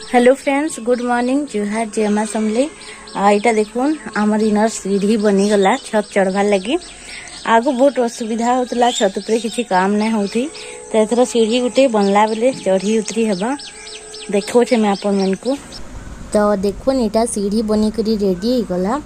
Hello friends, good morning, जुहार जय मां समले। यहाँ देखुन आमर इनर सीढ़ी बनीगला छत चढ़वार लगी। आगु बहुत असुविधा होता छत पर किसी काम नहीं होती, तो एथर सीढ़ी गोटे बनला बेले चढ़ी उतरी हेबा। देखो मैं आपण मन को तो देखुन यहाँ सीढ़ी बनिक रेडी होगला।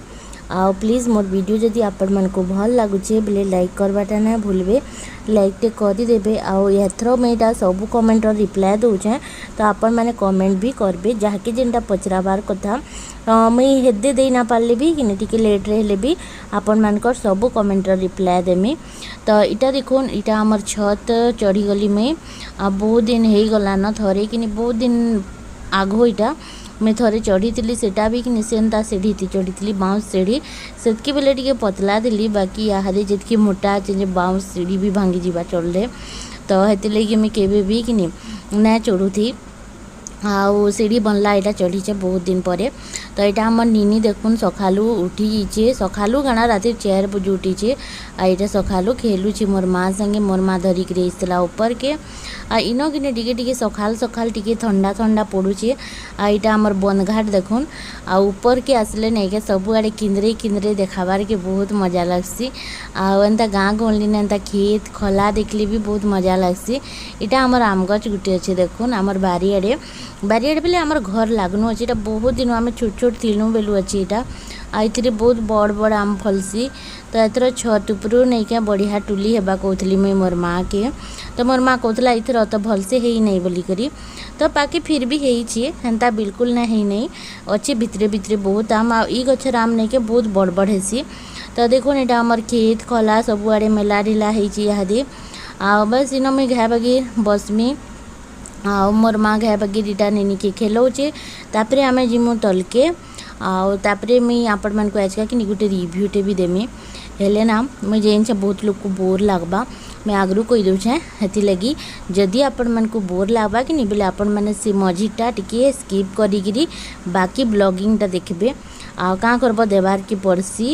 आउ प्लीज मोर वीडियो जदि आपण मन को भल लगुचे बोले लाइक करवाटा ना भूलबे, लाइक टे करदेवे। आउ एथर मुझे सब कमेंट रिप्लाय दूचे, तो आपण मैंने कमेंट भी करबे जहाँकि जेनटा पचराबार कथा मुई हेदे दे ना पारले भी कि टिके लेट रे भी आपण मानकर सब कमेंट रिप्लाय देमी। तो इटा देखुन इटा हमर छत चढ़ी गली में बहुत दिन हो गला न थरे कि बहुत दिन आगो इटा मैं थोड़े चढ़ी थी सेटा भी कि सेंता सीढ़ी थी चढ़ी थी बाउंस सीढ़ी से बेले टे पतला थी, बाकी यहाँ जितकी मोटा अच्छे बाउंस सीढ़ी भी भांगी जावा चढ़ले। तो हेती लगी मुझे केवे भी कि ना चढ़ू थी आउ सीढ़ी बनला यहाँ चढ़ीचे बहुत दिन पर। तो यहाँ आम निनी देखुन सकालू उठी सकालू गाना राति 4 बजे उठीचे। यहाँ सकालू खेलुची मोर माँ संगे, मोर माँ धरिक ऊपर के इन कि टिके सकाल सकाल टिके ठंडा ठंडा पड़ुचे। यहाँ आमर बनघाट देखुन ऊपर के आसले नहीं के सबुआड़े किंदरे किंदरे देखाबार के बहुत मजा लगसी। एंता गाँ गहली ने एंता खेत खला देखले भी बहुत मजा लगसी। यहाँ आमर आम गछ गुटे अच्छे देखुन आमर बारियाड़े बेले आमर घर लागनु अच्छे। यहाँ बहुत दिन आम छोट छोट थिलु बेलू अच्छे यहाँ आइथिरे बहुत बड़ बड़ आम फलसी। तो एथर छत उपरू नहीं क्या बढ़िया टुली हेबा कहली मुई मोर माँ के। तो मोर माँ कहला इथर अत भलसे है नहीं बोली करी, तो बाकी फिर भी हेंता बिल्कुल ना है नहीं अच्छे भितरे भितरे बहुत आम ई गछर आम नहीं के बहुत बड़ बड़ हेसी। तो देखो यहाँ आमर खेत खला सबुआड़े मेला ढिला है आ बस इन मुई घाए बागे बसमी आ मोर माँ घाए बागे दीटा नेनी के खेलौचे। तापर आम जिमु तलके आउे मुई आपण मन को आजका कि गोटे रिव्यूटे भी देमी हेले ना मुझे जेन बहुत लोग को बोर लगवा मैं आगरू कही दूचे। हेती लगी जदि आपण मन को बोर लगवा कि नहीं बोले आपण मैंने से मझीटा टिके स्किप करी बाकी ब्लॉगिंगटा देखबे आ काँ करब देवार की पड़सी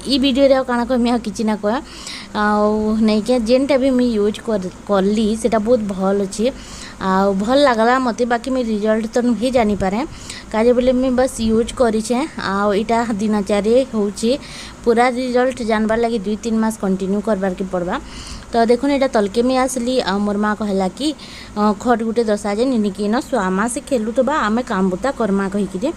ई वीडियो काଣା कहमी किसी ना कह नहीं क्या जेनटा भी मुझे यूज करली सेटा बहुत भल अच्छे आ भल लगला मते। बाकी मैं रिजल्ट तो नहीं जानी पारे काजे बोले मैं बस यूज करीछे आईटा दिनचारे होचे पूरा रिजल्ट जानबार लगी 2-3 मास कंटिन्यू करबार के पड़वा। तो देखुन यहाँ तलके में आसली आ मोर माँ कहला कि खट गुटे दशा जे निनिकी न स्वामा से खेलु तो बा आम काम बुता करमा कहीकि।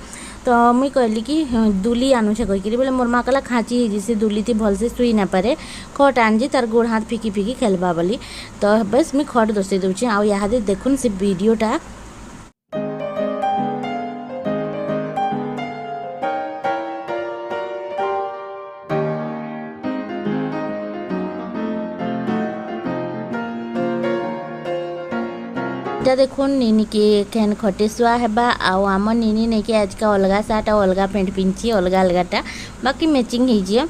तो मुई कहली कि दुली आनुछे कहीकि बोले मोर माँ कहला खाँची है से दुली थी भल से शुई ना पारे खट आनजी तार गोड़ हाथ फिकी फिकी खेलबा बोली। तो बस मुई खट दसई दूचे आ यहाँ देखुन से वीडियोटा देखुन निनी के केन खटेसुआ हेबा आम निनी नहीं के आज का अलग सार्ट और अलग पेंट पिंची अलग अलगटा बाकी मैचिंग हो।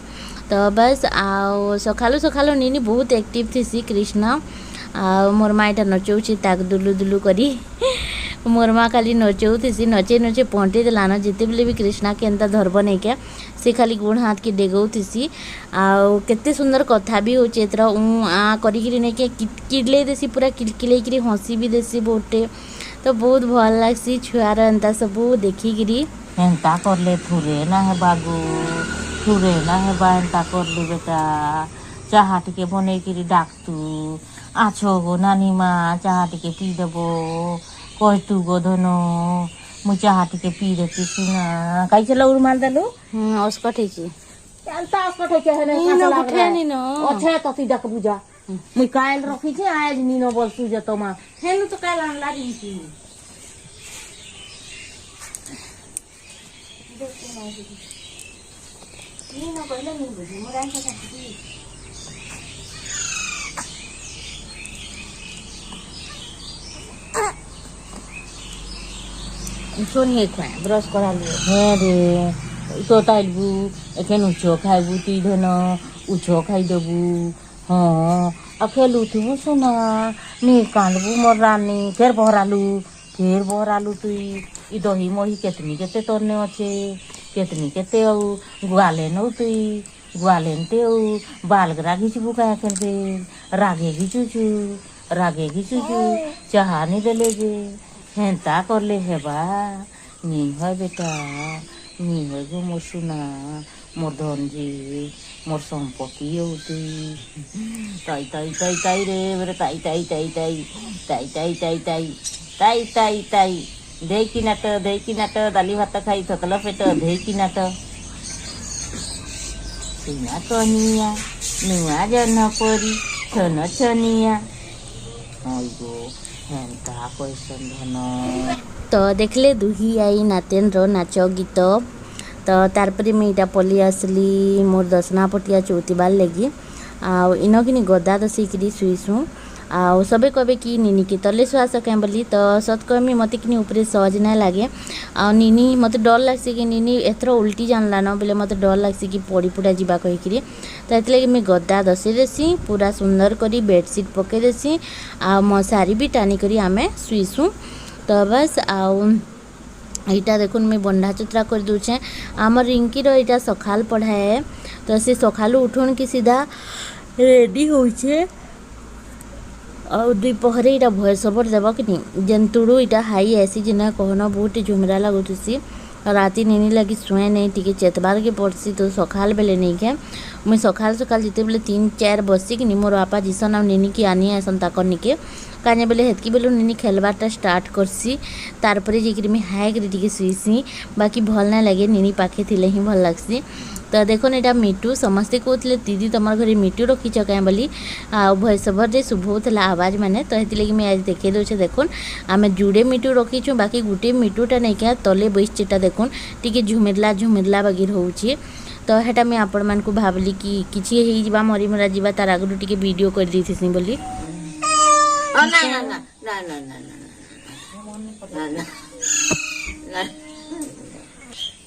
तो बस आओ सकालू सकालू निनी बहुत एक्टिव थी कृष्ण आ मोर माँ यहाँ नचौची ताक दुलु दुलु करी मोर माँ खाली नचौथी नचे नचे पहुँचे देलान जिते बेले भी कृष्णा के एंता धरब नहीं क्या से खाली गोड़ हाथ के डेगौथी आउ केते सुंदर कथा भी होचे एतर आ करी नहीं क्या किले देसी पूरा किलकिले हंसी भी देसी बहुटे। तो बहुत भल लगसी छुआर एंता सब देखिकी एंता करले थुरे ना है बागु थुरे ना है बा एंता करले बेटा चाहा टिके बने करी डाकतु आछो गो नानी माँ चाहा टिके पी देबो कहतु गो धनो मु चाहा टिके पी देती सुना कई चला उर्माल दलो अस्कट है एंता अस्कट है नहीं न उठे नहीं न अच्छे तती डक बुझा मुई कायल रखी छे आज नीनो बलसु जतो मा हेनु तो कायल आनला दी छी नीनो कहले नहीं बुझी मोर आंखा छाती सोनी खुआ ब्रश करा लियो हे रे तो ताइबू एखन उछो खाइबू ती धन उछो खाई देबू हाँ आ खेलू थी सुना नी कांदबू मोर रानी फेर बहरालू तुई ई दही मही केतनी केते तोरने अच्छे केतनी केते गुआले नौ तुई गुआलेनते बालगरा घिचबू क्या खेल रागे घिचुचु चाहा नहीं देले जे हेन्ता करले हेबा नी है बेटा नी है गो मोर सुना मोर धनजी मोर सम्पत्ति होती ताई ताई ताई ताई रे बेरे ताई ताई ताई ताई ताई ताई ताई ताई ताई ताई ताई देकी नाट दाली भात खाई थकल पेट देकी नाट सुना कनिया नुआ जन परी छन छनिया आइगो हेन्ता कैसन धन तो देखले दुही आई नातेन नाच गीत तो तारपरे मुझे यहाँ पलि आसली मोर दशना पटिया चौथीबार लगी आउ इन कि गदा दसिकी शुईसु आउ सबे कहे कि निनी के तले शुआ सकें बोली तो सत कहमी मत कि ऊपर सहज ना लगे आ निनी मत डर लगसी कि निनी एथर उल्टी जानला न बोले मत डर लगसी कि पड़ी पुड़ा जावा कहीकि तो ये मुझे गदा दसी देसी पूरा सुंदर करी बेडसीट पकई देसी आ मशारी भी टाणी करी आमे शुईसु तो बस आउ यहाँ देखुन मुझे बंधा चित्रा कर दूचे आमर रिंकीर यहाँ सकाल पढ़ाए तो सी सकालू उठुन कि सीधा रेडी होचे और दुपहर यहाँ भॉइस ओवर देव कि जेन्तुड़ू यहाँ हाई ऐसी जिन्हें कहना बहुत झुमरा लगुसी राति निनी लगी शुए नहीं टी चेतबार के पड़सी तो सकाल बेले नहीं के मुझे सकाल सकाल जिते बेले 3-4 बसिक मोर बापा जीसन आ निनी की आनी आसन ताकनी के काने बेले हेतकी बेलू निनी खेलबारटा स्टार्ट करसी तारपरे जेकि मुझे हाई कर शुईसी बाकी भल ना लगे निनी पाखे थिले ही भल लगसी तो देखो यहाँ मिटू समस्ते कहते दीदी तुम घर मिटू रखीच क्या बोली आ भॉइस ओवर रे शुभ होता आवाज मैंने तो ये मुझे आज देखे दूचे देखुन आम जुड़े मिटू रखीचु बाकी गोटे मिटूटा नहीं क्या तले बैसटा देखुन टी झुमिरला बगिर होची तो हेटा मुझे आपण मान भावली कि किसी हो मरी मरा जा तार आगु टी वीडियो कर दी थी बोली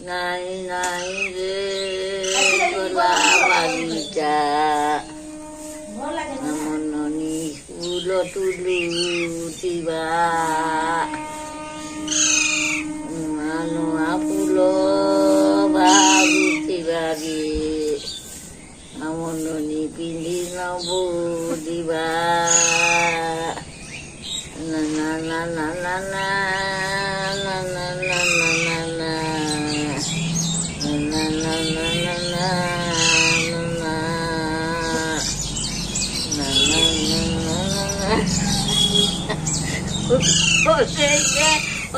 नाई नाई रे गोला बागीचा मननी फूल तुलुथिबा नुआ फूल बागुथिबा गे मननी पिंधि नबो दिबा ना ना ना ना ना ना ना ना ना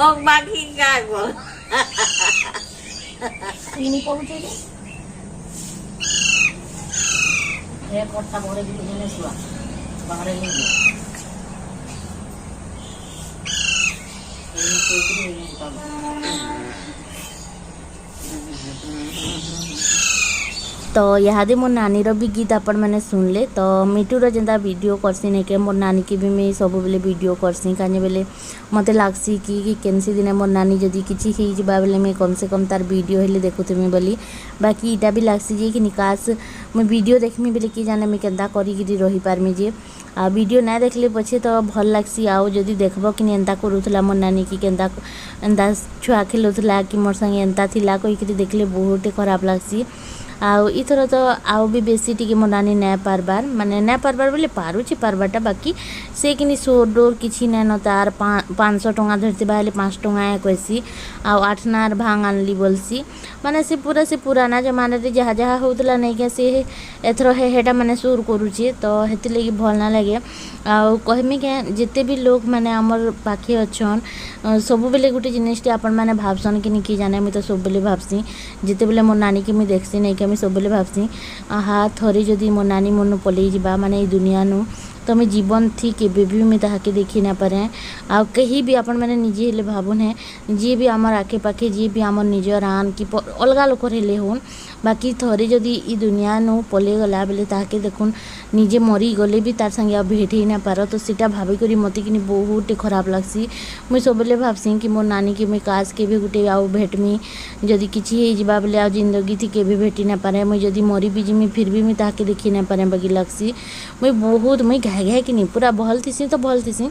ông bác hình gai của ini pahuje ya kota boleh di Indonesia bahare ini तो यहाँ मोर नानी भी गीत आपण मैंने सुनले तो मिटूर जेनता वीडियो करसी नहीं के मोर नानी की भी मैं सब बेले वीडियो करसी काने बेले मते लागसी कि केनसी दिन मोर नानी जदि किछि ही जिबा बेले मैं कम से कम तार वीडियो हेले देखुथि बोली बाकी इटा भी लागसी जे कि निकास मैं वीडियो देखमी बेले कि जाने मैं केनता करी रही पारमी जे आ वीडियो ना देखले पछे तो भल लागसी आओ जदि देखबो कि एंता करूथला मोर नानी की केनता एंता छुआ खेलुथला कि मोर संगे एंता थिला कोई कि देखले बहुत खराब लागसी आउ इथर तो आउ भी बेसी टी मो नानी ना पारबार माने ना पारबार बोले पारुची पारबाटा बाकी से कि सोर डोर किसी नान तार 500 टंका धरती बाहले 5 टंका कैसी आउ 8 नार भांग आनली बोलसी माने से पुराना जमाना रे जहाँ जहाँ होतला नहीं क्या से एथर हेटा माने सुर करूची तो हेति लगी भल ना लगे आउ कहमी क्या जिते भी लोग माने हमर पाखे अच्छन सब बेले गोटे जिनिसटी आपण माने भावसन कि नहीं जाने मुझे तो सब बेले भावसी जिते बेले मोर नानी की मुझे देखसी नहीं कि सब बेले भावसी आहा थोड़ी जदि मोर नानी मन पलि जा माने दुनिया नु तो मैं जीवन थी केबे भी मैं ताके देखी ना पारे आ कहीं भी आपण मैंने निजे हेले भावुन है जी भी आमर आखे पाखे जी भी आमर निजर आन कि अलगा लोक हेले होन बाकी थोड़े जदि ई दुनिया नु पले गला बेले ताके देखुन निजे मरी गले भी तार संगे भेट ही ना पार तो सीटा भाभी करी मते कि बहुत खराब लगसी मुझे सब बेले भावसी कि मोर नानी के मुझे काश के भी गोटे आउ भेटमी जदि किछि हे जिबा बेले आ जिंदगी थी केबे भेटी ना पारे मुझे जदि मरी भी जिमी फिर भी मुझे ताके देखी ना पारे बाकी लगसी मुझे बहुत मुझे घाए कि नहीं पूरा भल थीसी तो भल थीसी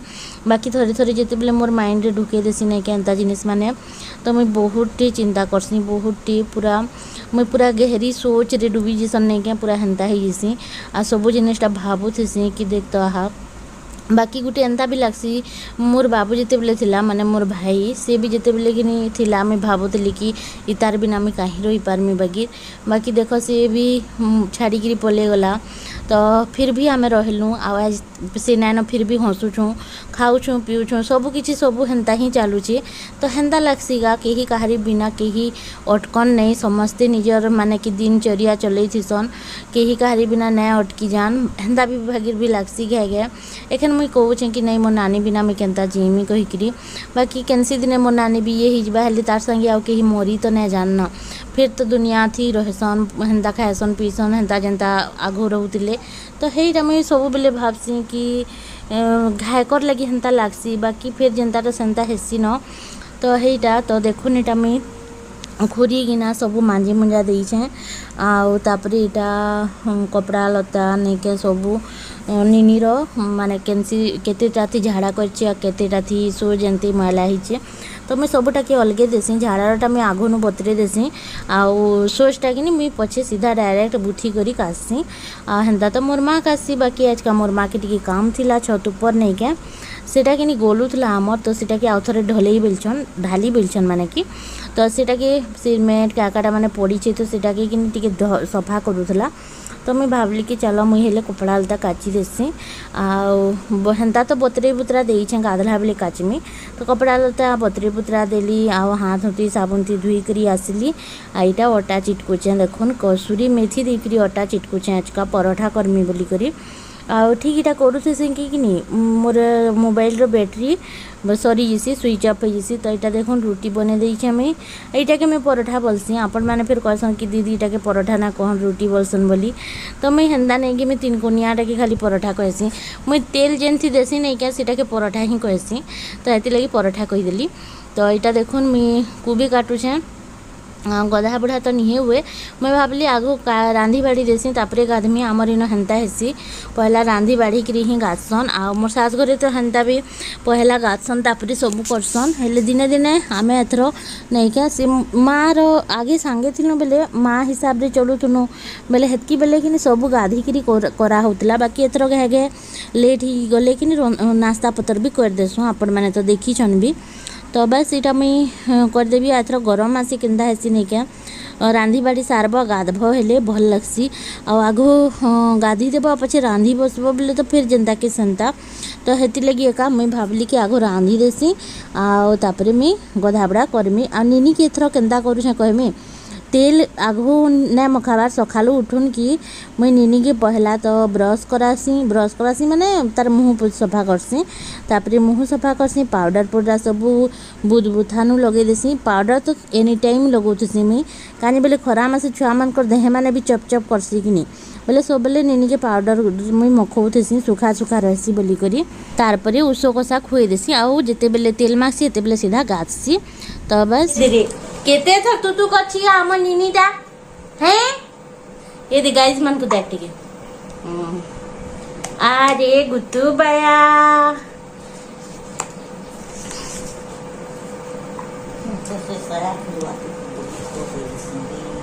बाकी थोड़े थोड़े जिते बेले मोर माइंड रे ढुके देसी नहीं कि एंता जिनिस माने तो मुझे बहुत चिंता करसी बहुत पूरा मुझे पूरा गहरी सोच रे डूबी जीसन नहीं क्या पूरा हेन्ता ही जीसी आ सब जिनिसटा भावुथीसी कि देख तो आहा बाकी गुटे एंता भी लागसी मोर बाबू जिते बेले थिला माने मोर भाई से भी जिते बेले कि नहीं थिला मैं भावुतली कि इतार बिना मैं कहीं रही पारमी बाकी देख से भी छाड़ी पले गला तो फिर भी आम रहलु आज से नाइन फिर भी हसुछुँ खाऊँ पीऊँ सबकि सब हेन्ता ही चलुचे तो हेन्ता लागसी गा कहीं कहारी बिना कहीं अटकन नहीं समस्ते निजर माने कि दिनचर्या चलई थीसन कहीं कहारी बिना नहीं अटकी जान हेन्ता भी भागिर भी लागसी घे एखन मुई कहूँ कि नहीं मो नानी बिना मुई केन्ता जीमी कहीकि बाकी केनसी दिने मो नानी भी ये हिजबा हेली तार संगे आउ कहीं मरी तो नहीं जानना फिर तो दुनिया थी रहसन हेन्ता खाएसन पीसन हेन्ता जेन्ता आगो रोले तो हेटा मुई सब बेले भावसी कि घायकर लगी हेन्ता लागसी बाकी फिर जेन्ता सेन्ता हेसी न तो हेटा तो देखुन एटा मुई खोरी गिना सब मांजी मुंजा देछे आउे यहाँ कपड़ा लता नहीं के सब निनीर माने केतेटा थी झाड़ा करतेटा थी सो जंती मैला ही तो मैं सबटा के अलगे देसी झाड़ाटा मुझे आगुन बतरे देसी आउ सोचटा कि मुझे पछे सीधा डायरेक्ट बुथी करी कासी हेन्ता तो मोर माँ कासी बाकी आज का मोर माँ के टी काम थिला छत ऊपर नहीं क्या सेटा कि गोलुला आमर तो सेटा कि आउ थे ढलई बेलछन ढाली बेलछन माने कि तो सेटा कि सिमेंट काकाटा माने पड़ी तो सेटा कि सफा करूला तो मुझे भावली कि चलो मुझे हेले कपड़ा लता काची देसी हेन्ता तो बतरे बुतरा देछे गाधला बेले काचमी तो कपड़ा लता बतरे बुतरा देली आउ हाथ होती साबुन थी धुई करी आसली आईटा अटा चिटकुचे देखुन कसूरी मेथी देकरी अटा चिटकुचे आज का परोठा करमी बोली करी आउ ठीक इटा करूँ कि मोर मोबाइल बैटेरी सरी जीसी स्विच अफ हो जीसी तो यहाँ देखो रुटी बने देखे मुई यहाँ के मैं परोठा बोलसी आपण मैंने फिर कहसन कि दीदी यहाँ के परोठा ना कहन रुटी बोलसन बोली तो मुई हेन्दा नहीं कि मैं 3 कोनियाटा के खाली परोठा कहसी मुई तेल जेन थी देसी नहीं क्या सीटा के परोठा ही कहसी तो ये लगी परोठा कहीदेली तो यहाँ देखुन मुई कोबी काटुछे गधा बुढ़ा तो नहीं हुए मैं भावली आगो रांधी बाड़ी देसी तापरे गाधमी आमर इन हेन्ता हेसी पहला रांधी बाड़ी करी ही गाधसन आ मोर सास घरे तो हेन्ता भी पहला गाधसन तापरे सब करसन हेले दिने दिने आम एथर नहीं क्या सी माँ रो आगे सांगे थिलु बेले माँ हिसाब रे चलुथुनु बेले हेतकी बेले कि सब गाधिकी करा होतला बाकी एथर घे लेट ही गले कि नास्ता पतर भी कर देसु आपण मैंने तो देखी छन भी तो बस यहाँ मुई करदेवी एथर गरम आसी केन्दा हेसी नहीं क्या रांधी बाड़ी सारब गाधब हेले भल लगसी आगो गाधी देव पछे रांधी बसब बोले तो फिर जेन्ता के सेन्ता तो हेती लगी एका मुई भावली कि आगो रांधी देसी आउे मुई गधाबड़ा करमी आ निनी के एथर केन्ता करूछे कहमी तेल आगो ना मखाबार सकालू उठुन कि मुई निनी के पहला तो ब्रश करासी माने तार मुँह सफा करसी तापरे मुँह सफा करसी पाउडर पाउडर सब बुद बुथानु लगे देसी पाउडर तो एनी टाइम लगौथसी मुई कानी बेले खरा मासे छुआ मान देह माने भी चप चप करसी कि नहीं बोले सब बेले निनी के पाउडर मुई मखौथसी सुखा सुखा रहसी बोली करी तारपरे उषो कषा खुए देसी आउ जेते बेले तेल मागसी एते बेले सीधा गाधसी तो बस केते थर तू कछि आम निनीटा हैं ये दे गाइस मन को देख के अरे गुत्तू बया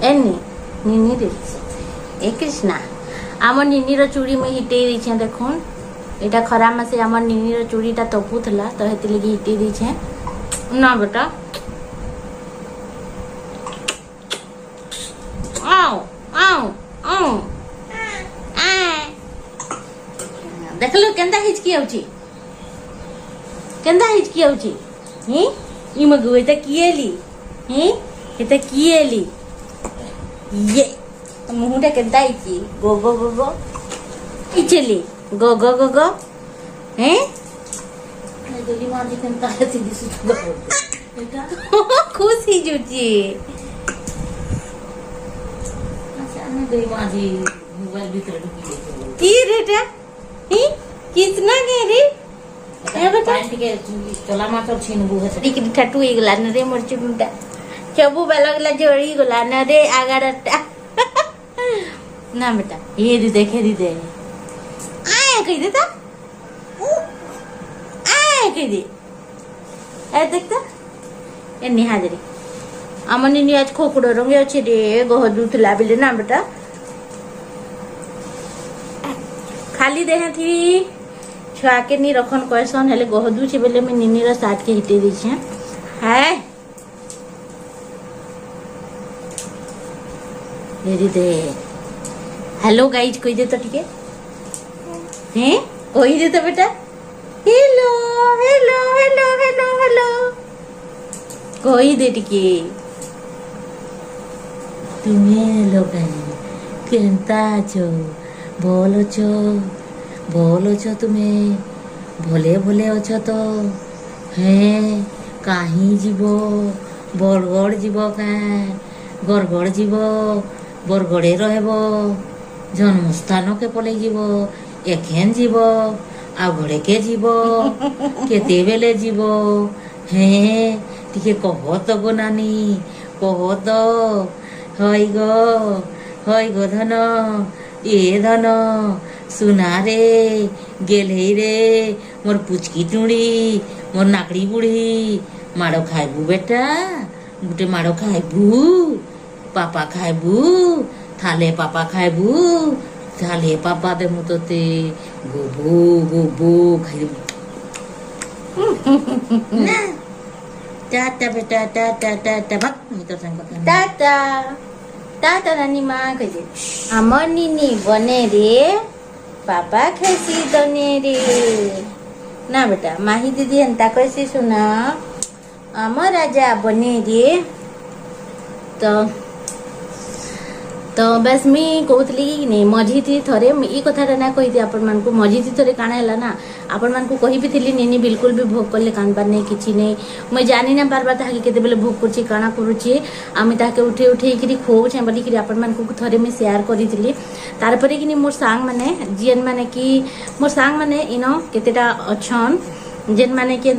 एनी निनी रे ए कृष्णा आम निनी रो चूड़ी में हिटे दैछे देखुन एटा खरा मासे आम निनी रो चूड़ीटा तपुथला तो हेति लगी हिटे दैछे ना बेटा देखलु केंदा हिचकी आउची ही ई मगु एता किएली ही एता किएली ये मुहुटा केंदा आइची गो गो गो गो इचली गो गो गो गो हैं दोली मां जी केंदा आइची दिसु एटा खुशी जुची मोबाइल भीतर की रेटा ही कितना के रे ए बेटा के चला मातर छिनबु है टिकरी ठटू ए गला न रे मरचुटा चबु बेला गला जोड़ी गला न रे आगाडटा ना बेटा ये दी देखे दी दे आए कह दे ता आए कह दे ए देखता ए निहाजरी आमनी नि आज खोकड़ो रंगे अच्छे रे गह दूथला बेले ना बेटा खाली देह थी छुआ के नहीं रखन कहसन हेले गहदू छे बेले में निनी रा साथ के हिटे दी छे है मेरी दे हेलो गाइज कोई दे तो ठीक है हैं कोई दे तो बेटा hello hello hello hello hello कोई दे टिके तुम्हें लोग केनता छो बोलो छो तुम्हें भले भले अछ तो हैं कहीं जीव बरगड़ जीव गड़गड़ जीव बरगड़े रहब जन्मस्थान के पलि जीव एखेन जीव आ घड़े के जीव केते बेले जीव हैं टिके कह तो गो नानी कह तो हई गो धन ए धन सुना रे गेले रे मोर पुचकी टुड़ी मोर नाकड़ी बुढ़ी माड़ खाइबू बेटा गुटे माड़ खाइबू पापा खाइबू थाले पापा खाइबू थाले पापा दे मु तोते गोबो खाइबू टाटा बेटा टाटा भक मित्र संग टाटा टाटा नानी माँ कहे आमर निनी बने रे पापा खाइसी दने रे ना बेटा माही दीदी हंता कैसे सुना आमर राजा बने रे तो बस मुई कहूली कि नहीं मझी थी थरे ये कथाटा ना कही आपण मानकु मझी थी थरे काना है ना आपण मानकु कही भी थी निनी बिल्कुल भी भोग कले कानबार नहीं किछि नहीं मुई जानी ना पारबा ताके केते बेले भोग करछि काना करूछि आमी ताके उठे उठे करी खोउ छै बोली कि आपण मानकु थरे मैं शेयर करिथिली तार परे कि मोर सांग माने जियन माने कि मोर सांग माने इनो केतेटा अछन जेन माने के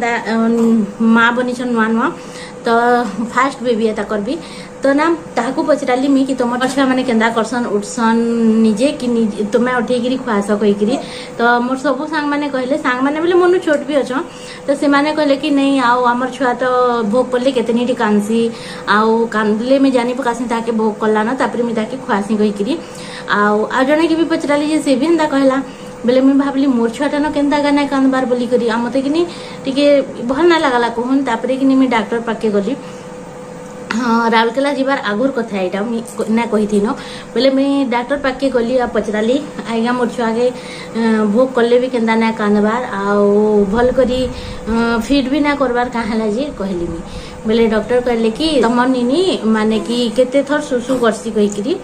माँ बनी छन नुआ नुआ तो फास्ट बेबी है ताकर भी तो ना ताकू पचराली मी कि तुम छुआ मैंने केन्दा करसन उठसन निजे कि तुम्हें उठेकरी खुआस कहीकि तो मोर सब सांग मैंने कहले सांग मैंने बोले मोनू छोट भी अच्छ तो से माने कहले कि नहीं आओ आमर छुआ तो भोग पड़े केतनी कांसी आउ कांदले में जानी पकासी ताके भोग कला ना तापर मुझे ताके खुआसी कहीकि आ जने के भी पचराली जे से भी एंता कहला बेले मुझे भावली मोर छुआटा न केन्ता गाना कांदबार बोली करी आ मते कि टिके भल ना लागला कहन तापर कि मुझे डॉक्टर पाके गली हाँ राउरकेला जीवार आगुर कथा यहाँ ना कही थी न बोले मुई डॉक्टर पाके गली आ पचराली आज्ञा मोर छुआ के भोग कले भी केन्दा ना कांदबार आओ भल करी फिट भी ना करबार कहाँ जे कहली मुई बोले डॉक्टर कहले कि तमर निनी माने कि केते थर सुसु करसी कहीकि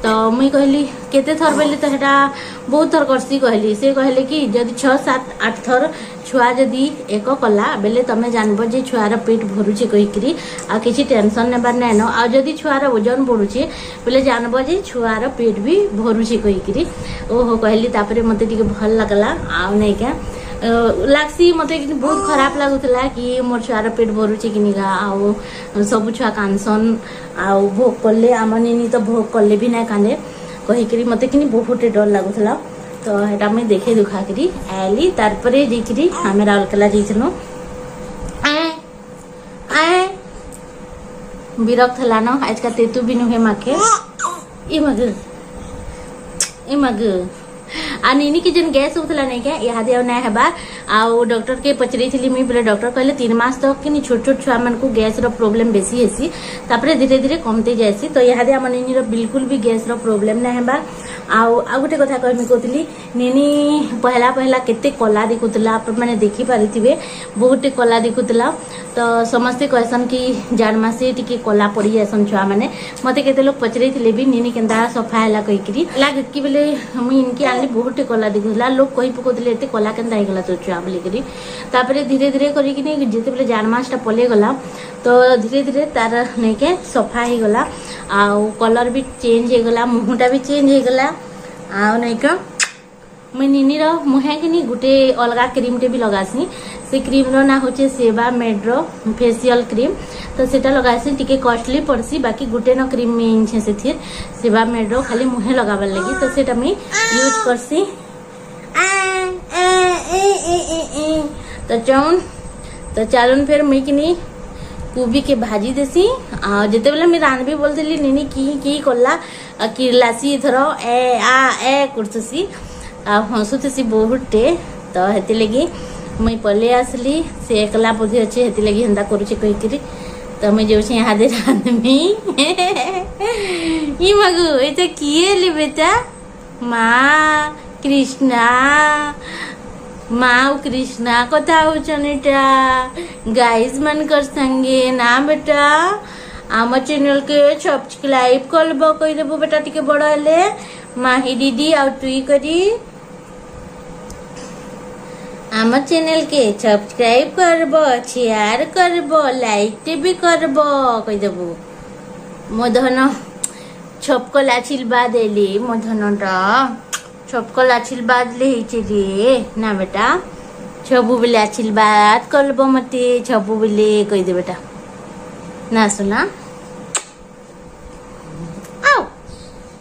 तो मुई कहली केते थर बोले तो हेटा बहुत थर करसी कहली से कहले कि जदि 6, 7, 8 थर छुआ जदि एक कला बेले तमे जानबो जे छुआर पेट भरुचे कहीकि आ किछि टेंशन नेबार नै न आ जदि छुआर वजन बढ़ुचे बेले जानबो जे छुआर पेट भी भरुचे कहीकि ओहो कहली तापरे मते टिके भल लागला आ नै क्या लागसी मते बहुत खराब लागुतला कि मोर छुआर पेट भरुचे कि निगा आउ सब छुआ कानसन आउ भोग कले आम निनी तो भोग कले भी ना कांदे कहीकि मते कि बहुत डर लागुतला तो हेटा मुई देखे दुखा करी आली तारपरे जेकरी हमें राउरकेला जइथनो आए विरक्त हला न आज का तेतु बिनु हे माके ए मग आ निनी के जन गैस उठला नहीं क्या इहादे ना हेबा आउ डॉक्टर के पचरी थी मुई बोले डॉक्टर कहले 3 मास तक कि छोट छोट छुआ मन को गैस रो प्रॉब्लम बेसी हेसी तापरे धीरे धीरे कमते जायसी तो इहादे हम निनी रो बिल्कुल भी गैस रो प्रॉब्लम ना हेबा आउ गोटे कथा कहमी कहती निनी पहला पहला केते कला दिखुला आप मैंने देखी पारिथिबे बहुत कला दिखुला तो समस्ते कहसन कि जान मासे टिके कला पड़ी जासन छुआ मैंने मते केते लोग पचरे थिले भी निनी केंदा सफा हैला कहीकि लाग कि बेले मुई इनकी आली बहुत कला दिखुला लोग कही पकोले एते कला केंदा हेगला तो छुआ बोली करी तापरे धीरे धीरे करी कि जेते बेले जान मासटा पले गला तो धीरे धीरे तार नहीं के सफा हो गला आउ कलर भी चेंज हो गला मुहटा भी चेंज हो गला आउ नहीं का मुई निनी रो मुहे कि गोटे अलगा क्रीम टे भी लगासी से क्रीम रो ना होचे सेवा मेड्रो फेशियल क्रीम तो सेटा लगासी टिके कॉस्टली पड़सी बाकी गोटे न क्रीम में छे से थिर सेवा मेड्रो खाली मुहे लगाबार लगी तो सेटा मैं यूज करसी तो चौन तो चालून फिर मुई कि कोबी के भाजी देसी आ जेते बेले मैं रांधबी बोलतेली निनी की कला किरलासी थरो ए आ ए कुर्तसी आ हंसुतेसी बहुते तो हेती लगी मुई पले आसली से एकला बुद्धि अच्छे हेती लगी हेन्ता करुचे कहीकि तो मुई जो यहाँ दे रांधमी ई मगु ये तो किए ले बेटा माँ कृष्णा माँ कृष्णा कथा होचनीटा गाइज मन कर संगे ना बेटा आम चैनल के सब्सक्राइब करब कही देबो बेटा टिके बड़ हेले माही दीदी आ तुई करी आम चैनल के सब्सक्राइब करब शेयर करब लाइक भी करब कही देबो मो धन छपकल आशीर्वाद एली मो धनटा छपकल आशीर्वाद ले रे ना बेटा छबु बेले आशीर्वाद करब मते छबु बेले कही दे बेटा ना सुना